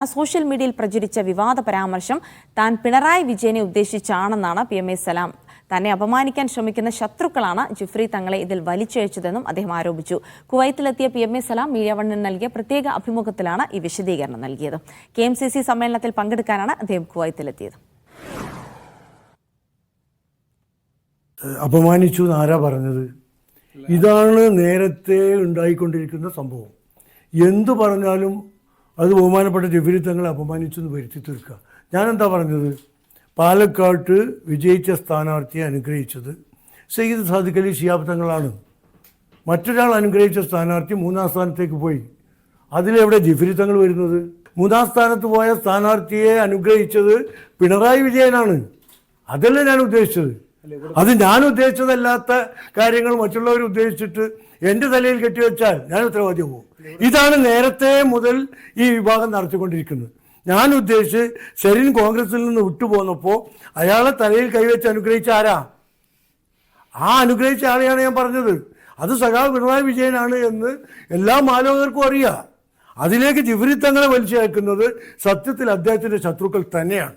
Social മീഡിയയിൽ പ്രചരിച്ച വിവാദ പരാമർശം താൻ പിണറായി വിജയനെ ഉദ്ദേശിച്ചാണെന്നാണ് PMA സലാം. തന്നെ അപമാനിക്കാൻ ശ്രമിക്കുന്ന ശത്രുക്കളാണ് ജിഫ്രി തങ്ങളെ ഇതിൽ വലിച്ചഴച്ചതെന്നും അദ്ദേഹം ആരോപിച്ചു. കുവൈത്തിലെത്തിയ PMA സലാം മീഡിയ വണ്ണിന് നൽകിയ പ്രത്യേക അഭിമുഖത്തിലാണ് ഈ വിശദീകരണം നൽകിയത്. KMCC സമ്മേളനത്തിൽ പങ്കെടുക്കാനാണ് അദ്ദേഹം കുവൈത്തിലെത്തിയത്. അപമാനിച്ചു എന്നാരാ പറഞ്ഞത്? ഇതാണ് നേരത്തെ ഉണ്ടായിക്കൊണ്ടിരിക്കുന്ന സംഭവം. എന്തു പറഞ്ഞാലും അത് ബഹുമാനപ്പെട്ട ജിഫ്രി തങ്ങളെ അപമാനിച്ചു എന്ന് വരുത്തി തീർക്കുക. ഞാനെന്താ പറഞ്ഞത്? പാലക്കാട്ട് വിജയിച്ച സ്ഥാനാർത്ഥിയെ അനുഗ്രഹിച്ചത് സയ്യിദ് സാദിഖ് അലി ശിഹാബ് തങ്ങളാണ്. മറ്റൊരാൾ അനുഗ്രഹിച്ച സ്ഥാനാർത്ഥി 3-ാം സ്ഥാനത്തേക്ക് പോയി. അതിലെവിടെ ജിഫ്രി തങ്ങൾ വരുന്നത്? 3-ാം സ്ഥാനത്ത് പോയ സ്ഥാനാർത്ഥിയെ അനുഗ്രഹിച്ചത് പിണറായി വിജയനാണ്. അതല്ലേ ഞാൻ ഉദ്ദേശിച്ചത്. അത് ഞാൻ ഉദ്ദേശിച്ചതല്ലാത്ത കാര്യങ്ങൾ മറ്റുള്ളവർ ഉദ്ദേശിച്ചിട്ട് എൻ്റെ തലയിൽ കെട്ടിവെച്ചാൽ ഞാൻ ഉത്തരവാദിയാവും. ഇതാണ് നേരത്തെ മുതൽ ഈ വിഭാഗം നടത്തിക്കൊണ്ടിരിക്കുന്നത്. ഞാൻ ഉദ്ദേശിച്ച് ഷെറിൻ കോൺഗ്രസിൽ നിന്ന് വിട്ടുപോന്നപ്പോൾ അയാളെ തലയിൽ കൈവച്ച് അനുഗ്രഹിച്ച ആരാ? ആ അനുഗ്രഹിച്ച ആളെയാണ് ഞാൻ പറഞ്ഞത്. അത് സഖാവ് പിണറായി വിജയനാണ് എന്ന് എല്ലാ മാലോകർക്കും അറിയാം. അതിലേക്ക് ജിഫ്രി തങ്ങളെ വലിച്ചയക്കുന്നത് സത്യത്തിൽ അദ്ദേഹത്തിൻ്റെ ശത്രുക്കൾ തന്നെയാണ്.